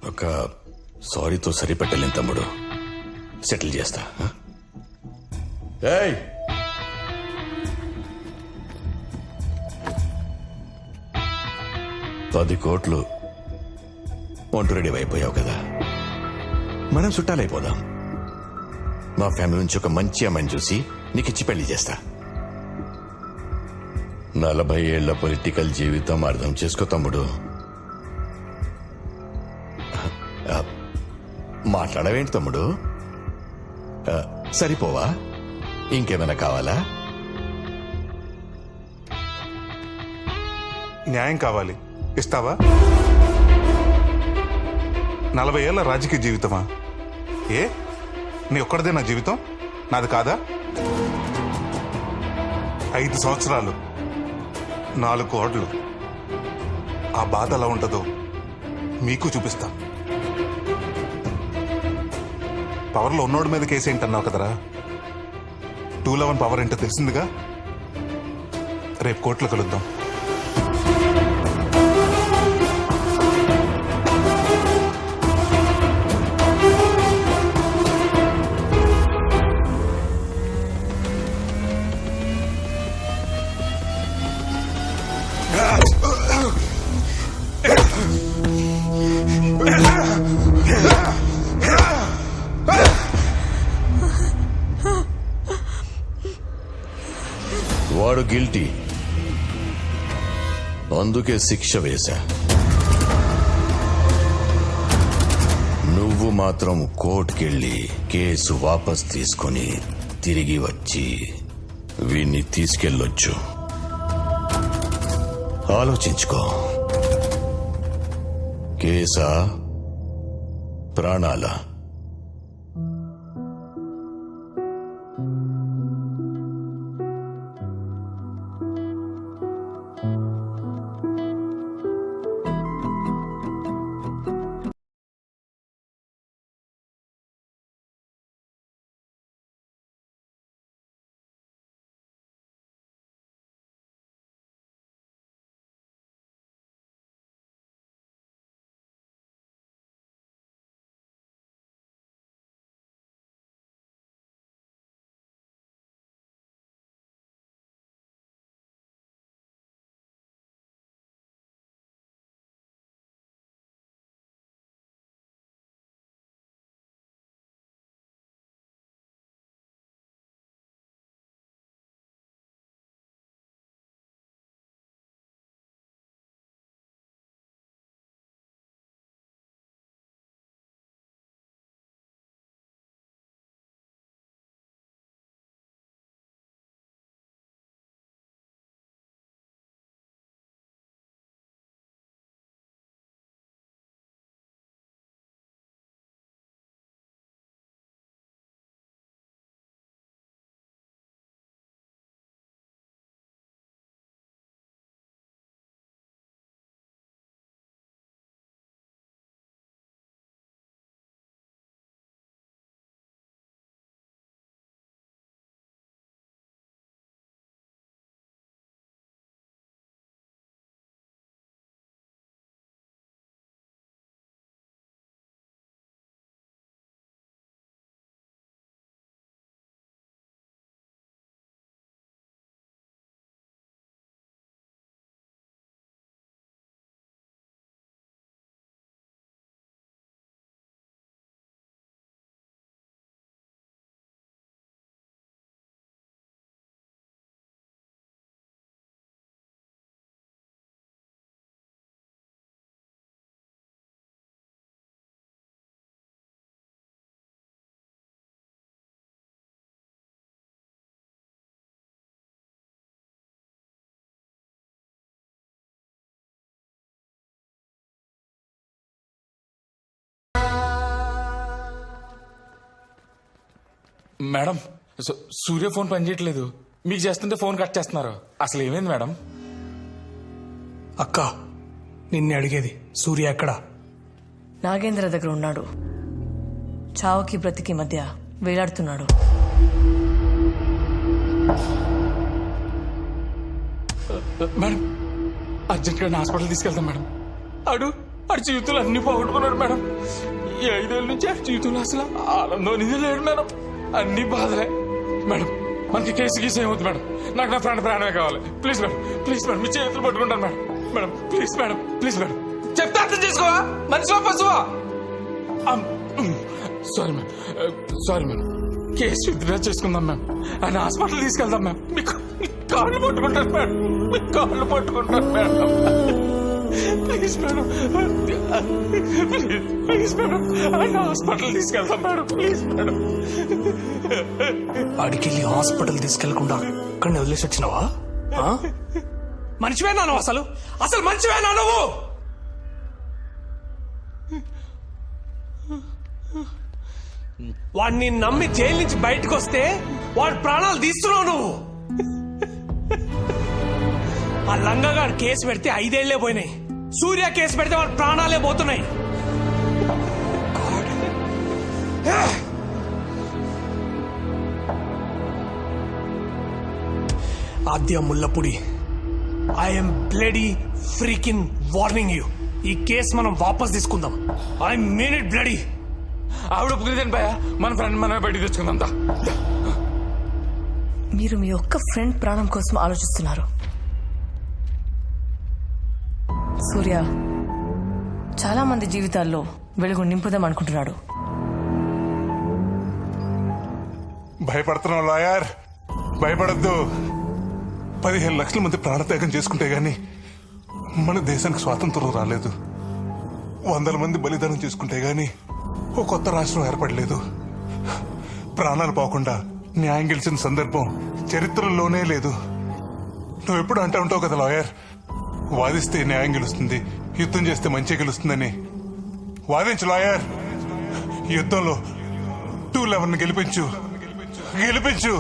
ఒక సారీతో సరిపెట్టలేను తమ్ముడు. సెటిల్ చేస్తా. ఏయ్, 10 కోట్లు ఒంటు రెడీ అయిపోయావు కదా, మనం చుట్టాలైపోదాం. మా ఫ్యామిలీ నుంచి ఒక మంచి అమ్మాయిని చూసి నీకు ఇచ్చి పెళ్లి చేస్తా. 40 ఏళ్ల పొలిటికల్ జీవితం అర్థం చేసుకో తమ్ముడు. మాట్లాడవేంటి తమ్ముడు? సరిపోవా? ఇంకేమైనా కావాలా? న్యాయం కావాలి, ఇస్తావా? 40 ఏళ్ల రాజకీయ జీవితమా? ఏ నీ ఒక్కడిదే నా జీవితం, నాది కాదా? 5 సంవత్సరాలు, 4 కోట్లు. ఆ బాధ ఎలా ఉంటుందో మీకు చూపిస్తా. పవర్లో ఉన్నోడి మీద కేసు ఏంటన్నావు కదరా, 211 పవర్ ఏంటో తెలిసిందిగా. రేపు కోర్టులో కలుద్దాం. వాడు గిల్టీ, అందుకే శిక్ష వేశా. నువ్వు మాత్రం కోర్టుకెళ్ళి కేసు వాపస్ తీసుకొని తిరిగి వచ్చి వీణ్ణి తీసుకెళ్ళొచ్చు. ఆలోచించుకో. కేసా, ప్రాణాలా? మేడం, సూర్య ఫోన్ పనిచేయట్లేదు. మీకు చేస్తుంటే ఫోన్ కట్ చేస్తున్నారు. అసలు ఏమైంది మేడం? అక్క, నిన్నే అడిగేది. సూర్య ఎక్కడా? నాగేంద్ర దగ్గర ఉన్నాడు. చావుకి బ్రతికి మధ్య వేలాడుతున్నాడు. మేడం, అర్జెంట్ గా హాస్పిటల్ తీసుకెళ్తాం మేడం. ఆడు ఆడి జీవితంలో అన్ని పోగొట్టుకున్నాడు మేడం. ఈ 5 ఏళ్ళ నుంచి ఆడి జీవితంలో అసలు ఆనందం అనేది లేడు మేడం. అన్ని బాధలే మేడం. మనకి కేసు గీసు ఏమవుతుంది మేడం? నాకు నా ఫ్రెండ్ ప్రాణమే కావాలి. ప్లీజ్ మేడం, ప్లీజ్ మేడం, మీ చేతులు పట్టుకుంటాను madam. Madam please madam, please madam, చెప్తే అర్థం చేసుకోవా? మనిషివా పశువా? Sorry madam, sorry madam. Case withdraw చేసుకుందాం మ్యామ్. ఆయన హాస్పిటల్ తీసుకెళ్దాం మ్యామ్. మీకు కాళ్ళు పట్టుకుంటాను మేడం, మీ కాళ్ళు పట్టుకుంటాను madam. Please madam, please madam, ఆయన హాస్పిటల్ తీసుకెళ్తాం మేడం. Please madam. అడికెళ్ళి హాస్పిటల్ తీసుకెళ్లకుండా అక్కడ వదిలేసి వచ్చినావా? మనిషివేనా నువ్వు? అసలు మనిషివేనా నువ్వు? వాడిని నమ్మి జైలు నుంచి బయటకు వస్తే వాడి ప్రాణాలు తీస్తున్నావు నువ్వు. ఆ లంగగాడు కేసు పెడితే 5 ఏళ్లే పోయినాయి. సూర్య కేసు పెడితే వాడి ప్రాణాలే పోతున్నాయి. Aadya Mullapudi, I'm bloody freaking warning you. ఈ కేసు మనం వాపస్ తీసుకుందాం. I mean it bloody. ఆవిడ ఒప్పుకుంది భయ, మన ఫ్రెండ్ మనమే బయటికి తెచ్చుకుందాం. మీరు మీ ఒక్క ఫ్రెండ్ ప్రాణం కోసం ఆలోచిస్తున్నారు. సూర్య చాలా మంది జీవితాల్లో వెలుగు నింపుదాం అనుకుంటున్నాడు. భయపడుతున్నావు లాయర్, భయపడద్దు. 15 లక్షల మంది ప్రాణత్యాగం చేసుకుంటే గాని మన దేశానికి స్వాతంత్రం రాలేదు. 100 మంది బలిదానం చేసుకుంటే గాని ఓ కొత్త రాష్ట్రం ఏర్పడలేదు. ప్రాణాలు పోకుండా న్యాయం గెలిచిన సందర్భం చరిత్రలోనే లేదు. నువ్వు ఎప్పుడు అంటూ ఉంటావు కదా లాయర్, వాదిస్తే న్యాయం గెలుస్తుంది, యుద్ధం చేస్తే మంచి గెలుస్తుందని. వాదించు లాయర్, యుద్ధంలో 211 గెలిపించు, గెలిపించు.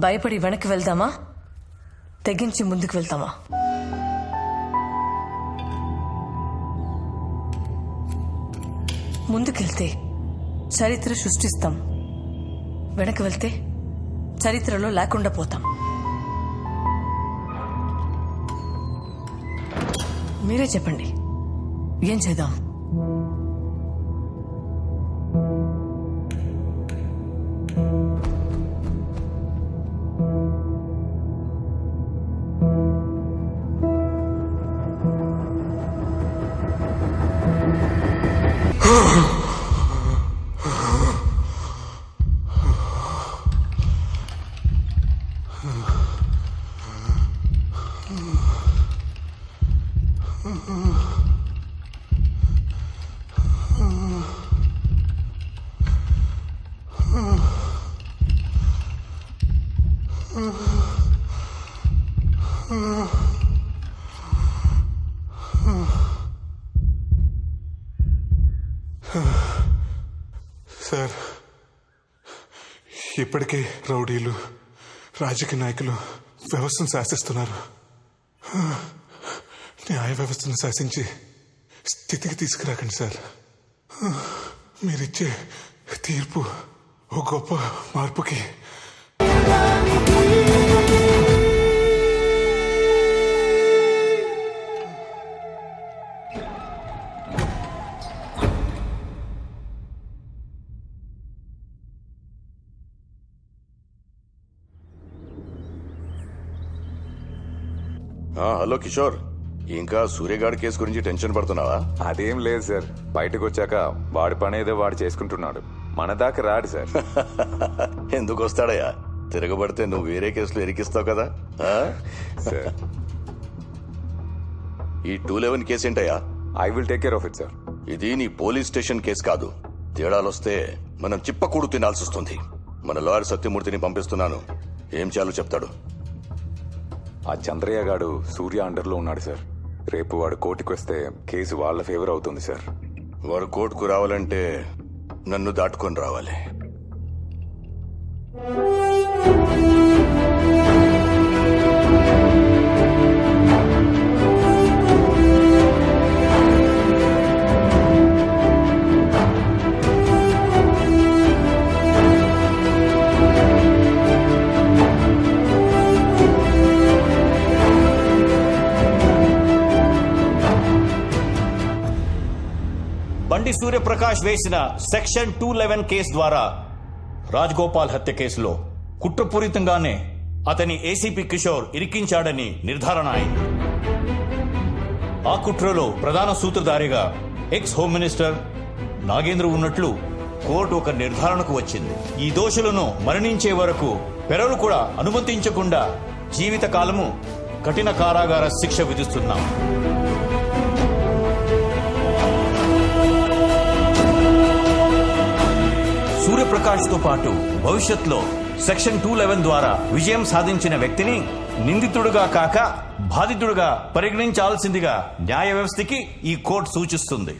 భయపడి వెనక్కి వెళ్దామా, తెగించి ముందుకు వెళ్తామా? ముందుకెళ్తే చరిత్ర సృష్టిస్తాం, వెనక్కి వెళ్తే చరిత్రలో లేకుండా పోతాం. మీరే చెప్పండి, ఏం చేద్దాం? సార్, ఇప్పటికే రౌడీలు, రాజకీయ నాయకులు వ్యవస్థను శాసిస్తున్నారు. న్యాయ వ్యవస్థను శాసించి స్థితికి తీసుకురాకండి సార్. మీరిచ్చే తీర్పు ఓ గొప్ప మార్పుకి. హలో కిషోర్, ఇంకా సూర్యగాడి కేసు గురించి టెన్షన్ పడుతున్నావా? అదేం లేదు సార్, బయటకు వచ్చాక వాడి పని ఏదో వాడు చేసుకుంటున్నాడు. మన దాకా రాడు సార్. ఎందుకు వస్తాడయ్యా? తిరగబడితే నువ్వు వేరే కేసులు ఎరికిస్తావు కదా. సార్, ఈ 211 కేసు ఏంటయ్యా? I will take care of it sir. ఇది నీ పోలీస్ స్టేషన్ కేసు కాదు. తేడాలొస్తే మనం చిప్పకూడు తినాల్సి వస్తుంది. మన లాయర్ సత్యమూర్తిని పంపిస్తున్నాను, ఏం చేయాలో చెప్తాడు. ఆ చంద్రయ్య గాడు సూర్య అండర్లో ఉన్నాడు సార్. రేపు వాడు కోర్టుకు వస్తే కేసు వాళ్ళ ఫేవర్ అవుతుంది సార్. వారు కోర్టుకు రావాలంటే నన్ను దాటుకొని రావాలి. కోటి సూర్యప్రకాష్ వేసిన సెక్షన్ 211 కేసు ద్వారా రాజ్గోపాల్ హత్య కేసులో కుట్రపూరితంగానే అతని ఏసీపీ కిషోర్ ఇరికించాడని నిర్ధారణ అయింది. ఆ కుట్రలో ప్రధాన సూత్రధారిగా ఎక్స్ హోమ్ మినిస్టర్ నాగేంద్ర ఉన్నట్లు కోర్టు ఒక నిర్ధారణకు వచ్చింది. ఈ దోషులను మరణించే వరకు పెరలు కూడా అనుమతించకుండా జీవితకాలము కఠిన కారాగార శిక్ష విధిస్తున్నాం. సూర్యప్రకాష్ తో పాటు భవిష్యత్తులో సెక్షన్ 211 ద్వారా విజయం సాధించిన వ్యక్తిని నిందితుడుగా కాక బాధితుడుగా పరిగణించాల్సిందిగా న్యాయ వ్యవస్థకి ఈ కోర్టు సూచిస్తుంది.